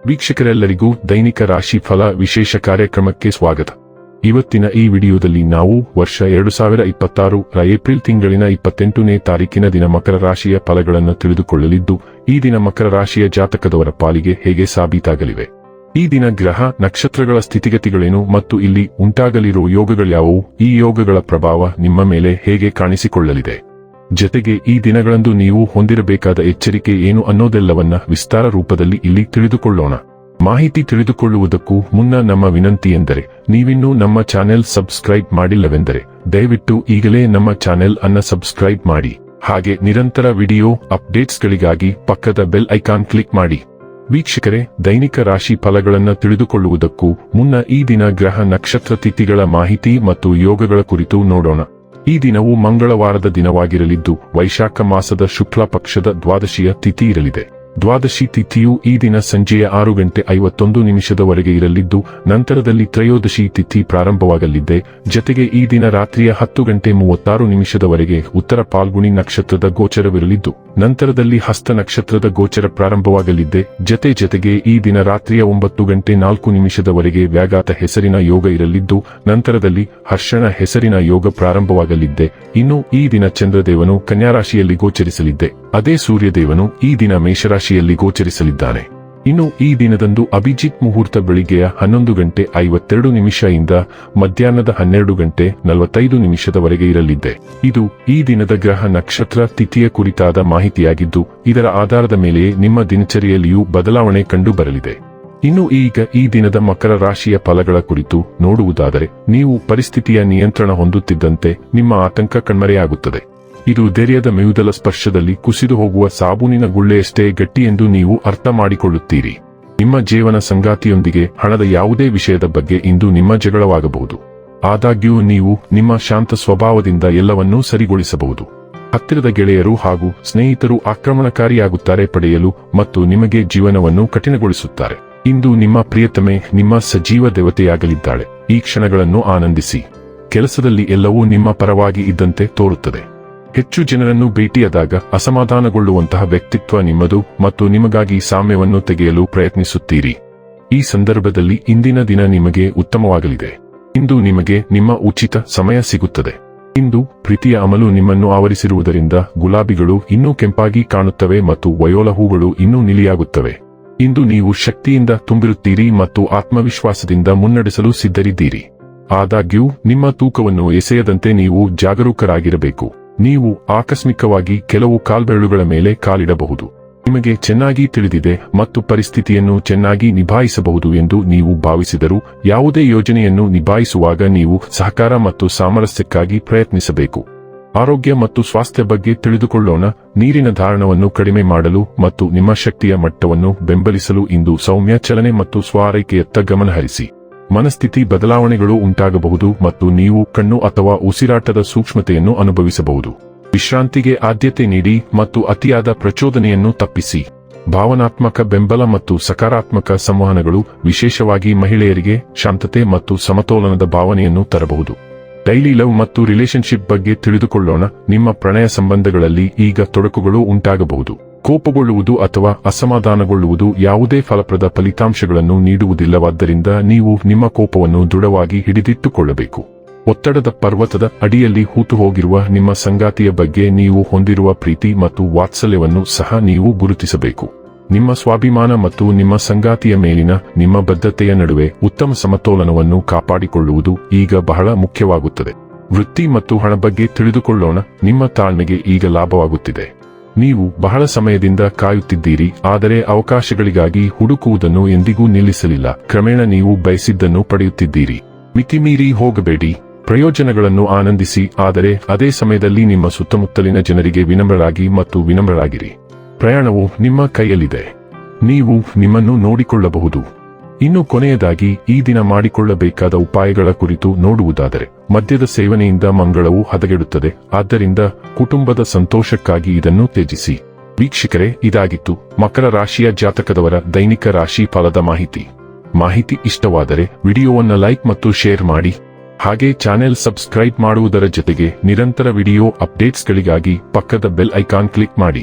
ವೀಕ್ಷಕರೆಲ್ಲರಿಗೂ ದೈನಿಕ ರಾಶಿ ಫಲ ವಿಶೇಷ ಕಾರ್ಯಕ್ರಮಕ್ಕೆ ಸ್ವಾಗತ. ಇವತ್ತಿನ ಈ ವಿಡಿಯೋದಲ್ಲಿ ನಾವು ವರ್ಷ 2026 ರ ಏಪ್ರಿಲ್ ತಿಂಗಳಿನ 28ನೇ ತಾರೀಕಿನ ದಿನ ಮಕರ ರಾಶಿಯ ಫಲಗಳನ್ನು ತಿಳಿದುಕೊಳ್ಳಲಿದ್ದು, ಈ ದಿನ ಮಕರ ರಾಶಿಯ ಜಾತಕದವರ ಪಾಲಿಗೆ ಹೇಗೆ ಸಾಬೀತಾಗಲಿವೆ, ಈ ದಿನ ಗ್ರಹ ನಕ್ಷತ್ರಗಳ ಸ್ಥಿತಿಗತಿಗಳೇನು ಮತ್ತು ಇಲ್ಲಿ ಉಂಟಾಗಲಿರುವ ಯೋಗಗಳ್ಯಾವುವು, ಈ ಯೋಗಗಳ ಪ್ರಭಾವ ನಿಮ್ಮ ಮೇಲೆ ಹೇಗೆ ಕಾಣಿಸಿಕೊಳ್ಳಲಿದೆ, ಜತೆಗೆ ಈ ದಿನಗಳಂದು ನೀವು ಹೊಂದಿರಬೇಕಾದ ಎಚ್ಚರಿಕೆ ಏನು ಅನ್ನೋದೆಲ್ಲವನ್ನ ವಿಸ್ತಾರ ರೂಪದಲ್ಲಿ ಇಲ್ಲಿ ತಿಳಿದುಕೊಳ್ಳೋಣ. ಮಾಹಿತಿ ತಿಳಿದುಕೊಳ್ಳುವುದಕ್ಕೂ ಮುನ್ನ ನಮ್ಮ ವಿನಂತಿ ಎಂದರೆ, ನೀವಿನ್ನೂ ನಮ್ಮ ಚಾನೆಲ್ ಸಬ್ಸ್ಕ್ರೈಬ್ ಮಾಡಿಲ್ಲವೆಂದರೆ ದಯವಿಟ್ಟು ಈಗಲೇ ನಮ್ಮ ಚಾನೆಲ್ ಅನ್ನ ಸಬ್ಸ್ಕ್ರೈಬ್ ಮಾಡಿ. ಹಾಗೆ ನಿರಂತರ ವಿಡಿಯೋ ಅಪ್ಡೇಟ್ಸ್ಗಳಿಗಾಗಿ ಪಕ್ಕದ ಬೆಲ್ ಐಕಾನ್ ಕ್ಲಿಕ್ ಮಾಡಿ. ವೀಕ್ಷಕರೇ, ದೈನಿಕ ರಾಶಿ ಫಲಗಳನ್ನು ತಿಳಿದುಕೊಳ್ಳುವುದಕ್ಕೂ ಮುನ್ನ ಈ ದಿನ ಗ್ರಹ ನಕ್ಷತ್ರ ತಿಥಿಗಳ ಮಾಹಿತಿ ಮತ್ತು ಯೋಗಗಳ ಕುರಿತು ನೋಡೋಣ. ಈ ದಿನವು ಮಂಗಳವಾರದ ದಿನವಾಗಿರಲಿದ್ದು, ವೈಶಾಖ ಮಾಸದ ಶುಕ್ಲ ಪಕ್ಷದ ದ್ವಾದಶಿಯ ತಿಥಿ ಇರಲಿದೆ. ದ್ವಾದಶಿ ತಿಥಿಯು ಈ ದಿನ ಸಂಜೆಯ 6:51 ಇರಲಿದ್ದು, ನಂತರದಲ್ಲಿ ತ್ರಯೋದಶಿ ತಿಥಿ ಪ್ರಾರಂಭವಾಗಲಿದೆ. ಜತೆಗೆ ಈ ದಿನ ರಾತ್ರಿಯ 10:36 ಉತ್ತರ ಪಾಲ್ಗುಣಿ ನಕ್ಷತ್ರದ ಗೋಚರವಿರಲಿದ್ದು, ನಂತರದಲ್ಲಿ ಹಸ್ತ ನಕ್ಷತ್ರದ ಗೋಚರ ಪ್ರಾರಂಭವಾಗಲಿದೆ. ಜತೆಗೆ ಈ ದಿನ ರಾತ್ರಿಯ 9:04 ವ್ಯಾಘಾತ ಹೆಸರಿನ ಯೋಗ ಇರಲಿದ್ದು, ನಂತರದಲ್ಲಿ ಹರ್ಷಣ ಹೆಸರಿನ ಯೋಗ ಪ್ರಾರಂಭವಾಗಲಿದೆ. ಇನ್ನು ಈ ದಿನ ಚಂದ್ರದೇವನು ಕನ್ಯಾರಾಶಿಯಲ್ಲಿ ಗೋಚರಿಸಲಿದೆ. ಅದೇ ಸೂರ್ಯದೇವನು ಈ ದಿನ ಮೇಷರಾಶಿಯಲ್ಲಿ ಗೋಚರಿಸಲಿದ್ದಾನೆ. ಇನ್ನು ಈ ದಿನದಂದು ಅಭಿಜಿತ್ ಮುಹೂರ್ತ ಬೆಳಿಗ್ಗೆಯ 11:52 ಇಂದ ಮಧ್ಯಾಹ್ನದ 12:45 ಇರಲಿದೆ. ಇದು ಈ ದಿನದ ಗ್ರಹ ನಕ್ಷತ್ರ ತಿಥಿಯ ಕುರಿತಾದ ಮಾಹಿತಿಯಾಗಿದ್ದು, ಇದರ ಆಧಾರದ ಮೇಲೆಯೇ ನಿಮ್ಮ ದಿನಚರಿಯಲ್ಲಿಯೂ ಬದಲಾವಣೆ ಕಂಡು ಬರಲಿದೆ. ಇನ್ನು ಈಗ ಈ ದಿನದ ಮಕರ ರಾಶಿಯ ಫಲಗಳ ಕುರಿತು ನೋಡುವುದಾದರೆ, ನೀವು ಪರಿಸ್ಥಿತಿಯ ನಿಯಂತ್ರಣ ಹೊಂದುತ್ತಿದ್ದಂತೆ ನಿಮ್ಮ ಆತಂಕ ಕಣ್ಮರೆಯಾಗುತ್ತದೆ. ಇದು ಧೈರ್ಯದ ಮೆಯುದಲ ಸ್ಪರ್ಶದಲ್ಲಿ ಕುಸಿದು ಹೋಗುವ ಸಾಬೂನಿನ ಗುಳ್ಳೆಯಷ್ಟೇ ಗಟ್ಟಿ ಎಂದು ನೀವು ಅರ್ಥ ಮಾಡಿಕೊಳ್ಳುತ್ತೀರಿ. ನಿಮ್ಮ ಜೀವನ ಸಂಗಾತಿಯೊಂದಿಗೆ ಹಣದ ಯಾವುದೇ ವಿಷಯದ ಬಗ್ಗೆ ಇಂದು ನಿಮ್ಮ ಜಗಳವಾಗಬಹುದು. ಆದಾಗ್ಯೂ ನೀವು ನಿಮ್ಮ ಶಾಂತ ಸ್ವಭಾವದಿಂದ ಎಲ್ಲವನ್ನೂ ಸರಿಗೊಳಿಸಬಹುದು. ಹತ್ತಿರದ ಗೆಳೆಯರು ಹಾಗೂ ಸ್ನೇಹಿತರು ಆಕ್ರಮಣಕಾರಿಯಾಗುತ್ತಾರೆ ಪಡೆಯಲು ಮತ್ತು ನಿಮಗೆ ಜೀವನವನ್ನು ಕಠಿಣಗೊಳಿಸುತ್ತಾರೆ. ಇಂದು ನಿಮ್ಮ ಪ್ರಿಯತಮೆ ನಿಮ್ಮ ಸಜೀವ ದೇವತೆಯಾಗಲಿದ್ದಾಳೆ. ಈ ಕ್ಷಣಗಳನ್ನು ಆನಂದಿಸಿ. ಕೆಲಸದಲ್ಲಿ ಎಲ್ಲವೂ ನಿಮ್ಮ ಪರವಾಗಿ ಇದ್ದಂತೆ ತೋರುತ್ತದೆ. ಹೆಚ್ಚು ಜನರನ್ನು ಭೇಟಿಯಾದಾಗ ಅಸಮಾಧಾನಗೊಳ್ಳುವಂತಹ ವ್ಯಕ್ತಿತ್ವ ನಿಮ್ಮದು ಮತ್ತು ನಿಮಗಾಗಿ ಸಾಮ್ಯವನ್ನು ತೆಗೆಯಲು ಪ್ರಯತ್ನಿಸುತ್ತೀರಿ. ಈ ಸಂದರ್ಭದಲ್ಲಿ ಇಂದಿನ ದಿನ ನಿಮಗೆ ಉತ್ತಮವಾಗಲಿದೆ. ಇಂದು ನಿಮಗೆ ನಿಮ್ಮ ಉಚಿತ ಸಮಯ ಸಿಗುತ್ತದೆ. ಇಂದು ಪ್ರೀತಿಯ ಅಮಲು ನಿಮ್ಮನ್ನು ಆವರಿಸಿರುವುದರಿಂದ ಗುಲಾಬಿಗಳು ಇನ್ನೂ ಕೆಂಪಾಗಿ ಕಾಣುತ್ತವೆ ಮತ್ತು ವಯೋಲ ಹೂಗಳು ಇನ್ನೂ ನೀಲಿಯಾಗುತ್ತವೆ. ಇಂದು ನೀವು ಶಕ್ತಿಯಿಂದ ತುಂಬಿರುತ್ತೀರಿ ಮತ್ತು ಆತ್ಮವಿಶ್ವಾಸದಿಂದ ಮುನ್ನಡೆಸಲು ಸಿದ್ಧರಿದ್ದೀರಿ. ಆದಾಗ್ಯೂ ನಿಮ್ಮ ತೂಕವನ್ನು ಎಸೆಯದಂತೆ ನೀವು ಜಾಗರೂಕರಾಗಿರಬೇಕು. ನೀವು ಆಕಸ್ಮಿಕವಾಗಿ ಕೆಲವು ಕಾಲ್ಬೆರಳುಗಳ ಮೇಲೆ ಕಾಲಿಡಬಹುದು. ನಿಮಗೆ ಚೆನ್ನಾಗಿ ತಿಳಿದಿದೆ ಮತ್ತು ಪರಿಸ್ಥಿತಿಯನ್ನು ಚೆನ್ನಾಗಿ ನಿಭಾಯಿಸಬಹುದು ಎಂದು ನೀವು ಭಾವಿಸಿದರೂ, ಯಾವುದೇ ಯೋಜನೆಯನ್ನು ನಿಭಾಯಿಸುವಾಗ ನೀವು ಸಹಕಾರ ಮತ್ತು ಸಾಮರಸ್ಯಕ್ಕಾಗಿ ಪ್ರಯತ್ನಿಸಬೇಕು. ಆರೋಗ್ಯ ಮತ್ತು ಸ್ವಾಸ್ಥ್ಯ ಬಗ್ಗೆ ತಿಳಿದುಕೊಳ್ಳೋಣ. ನೀರಿನ ಧಾರಣವನ್ನು ಕಡಿಮೆ ಮಾಡಲು ಮತ್ತು ನಿಮ್ಮ ಶಕ್ತಿಯ ಮಟ್ಟವನ್ನು ಬೆಂಬಲಿಸಲು ಇಂದು ಸೌಮ್ಯ ಚಲನೆ ಮತ್ತು ಸ್ವಾರೈಕೆಯತ್ತ ಗಮನಹರಿಸಿ. ಮನಸ್ಥಿತಿ ಬದಲಾವಣೆಗಳು ಉಂಟಾಗಬಹುದು ಮತ್ತು ನೀವು ಕಣ್ಣು ಅಥವಾ ಉಸಿರಾಟದ ಸೂಕ್ಷ್ಮತೆಯನ್ನು ಅನುಭವಿಸಬಹುದು. ವಿಶ್ರಾಂತಿಗೆ ಆದ್ಯತೆ ನೀಡಿ ಮತ್ತು ಅತಿಯಾದ ಪ್ರಚೋದನೆಯನ್ನು ತಪ್ಪಿಸಿ. ಭಾವನಾತ್ಮಕ ಬೆಂಬಲ ಮತ್ತು ಸಕಾರಾತ್ಮಕ ಸಂವಹನಗಳು ವಿಶೇಷವಾಗಿ ಮಹಿಳೆಯರಿಗೆ ಶಾಂತತೆ ಮತ್ತು ಸಮತೋಲನದ ಭಾವನೆಯನ್ನು ತರಬಹುದು. ಡೈಲಿ ಲವ್ ಮತ್ತು ರಿಲೇಶನ್ಶಿಪ್ ಬಗ್ಗೆ ತಿಳಿದುಕೊಳ್ಳೋಣ. ನಿಮ್ಮ ಪ್ರಣಯ ಸಂಬಂಧಗಳಲ್ಲಿ ಈಗ ತೊಡಕುಗಳು ಉಂಟಾಗಬಹುದು. ಕೋಪಗೊಳ್ಳುವುದು ಅಥವಾ ಅಸಮಾಧಾನಗೊಳ್ಳುವುದು ಯಾವುದೇ ಫಲಪ್ರದ ಫಲಿತಾಂಶಗಳನ್ನು ನೀಡುವುದಿಲ್ಲವಾದ್ದರಿಂದ ನೀವು ನಿಮ್ಮ ಕೋಪವನ್ನು ದೃಢವಾಗಿ ಹಿಡಿದಿಟ್ಟುಕೊಳ್ಳಬೇಕು. ಒತ್ತಡದ ಪರ್ವತದ ಅಡಿಯಲ್ಲಿ ಹೂತು ಹೋಗಿರುವ ನಿಮ್ಮ ಸಂಗಾತಿಯ ಬಗ್ಗೆ ನೀವು ಹೊಂದಿರುವ ಪ್ರೀತಿ ಮತ್ತು ವಾತ್ಸಲ್ಯವನ್ನು ಸಹ ನೀವು ಗುರುತಿಸಬೇಕು. ನಿಮ್ಮ ಸ್ವಾಭಿಮಾನ ಮತ್ತು ನಿಮ್ಮ ಸಂಗಾತಿಯ ಮೇಲಿನ ನಿಮ್ಮ ಬದ್ಧತೆಯ ನಡುವೆ ಉತ್ತಮ ಸಮತೋಲನವನ್ನು ಕಾಪಾಡಿಕೊಳ್ಳುವುದು ಈಗ ಬಹಳ ಮುಖ್ಯವಾಗುತ್ತದೆ. ವೃತ್ತಿ ಮತ್ತು ಹಣ ಬಗ್ಗೆ ತಿಳಿದುಕೊಳ್ಳೋಣ. ನಿಮ್ಮ ತಾಳ್ಮೆಗೆ ಈಗ ಲಾಭವಾಗುತ್ತಿದೆ. ನೀವು ಬಹಳ ಸಮಯದಿಂದ ಕಾಯುತ್ತಿದ್ದೀರಿ, ಆದರೆ ಅವಕಾಶಗಳಿಗಾಗಿ ಹುಡುಕುವುದನ್ನು ಎಂದಿಗೂ ನಿಲ್ಲಿಸಲಿಲ್ಲ. ಕ್ರಮೇಣ ನೀವು ಬಯಸಿದ್ದನ್ನು ಪಡೆಯುತ್ತಿದ್ದೀರಿ. ಮಿತಿಮೀರಿ ಹೋಗಬೇಡಿ. ಪ್ರಯೋಜನಗಳನ್ನು ಆನಂದಿಸಿ, ಆದರೆ ಅದೇ ಸಮಯದಲ್ಲಿ ನಿಮ್ಮ ಸುತ್ತಮುತ್ತಲಿನ ಜನರಿಗೆ ವಿನಮ್ರರಾಗಿರಿ. ಪ್ರಯಾಣವು ನಿಮ್ಮ ಕೈಯಲ್ಲಿದೆ. ನೀವು ನಿಮ್ಮನ್ನು ನೋಡಿಕೊಳ್ಳಬಹುದು. ಇನ್ನು ಕೊನೆಯದಾಗಿ ಈ ದಿನ ಮಾಡಿಕೊಳ್ಳಬೇಕಾದ ಉಪಾಯಗಳ ಕುರಿತು ನೋಡುವುದಾದರೆ, ಮದ್ಯದ ಸೇವನೆಯಿಂದ ಮಂಗಳವು ಹದಗೆಡುತ್ತದೆ. ಆದ್ದರಿಂದ ಕುಟುಂಬದ ಸಂತೋಷಕ್ಕಾಗಿ ಇದನ್ನು ತ್ಯಜಿಸಿ. ವೀಕ್ಷಕರೇ, ಇದಾಗಿತ್ತು ಮಕರ ರಾಶಿಯ ಜಾತಕದವರ ದೈನಿಕ ರಾಶಿ ಫಲದ ಮಾಹಿತಿ ಇಷ್ಟವಾದರೆ ವಿಡಿಯೋವನ್ನು ಲೈಕ್ ಮತ್ತು ಶೇರ್ ಮಾಡಿ. ಹಾಗೆ ಚಾನೆಲ್ ಸಬ್ಸ್ಕ್ರೈಬ್ ಮಾಡುವುದರ ಜೊತೆಗೆ ನಿರಂತರ ವಿಡಿಯೋ ಅಪ್ಡೇಟ್ಸ್ಗಳಿಗಾಗಿ ಪಕ್ಕದ ಬೆಲ್ ಐಕಾನ್ ಕ್ಲಿಕ್ ಮಾಡಿ.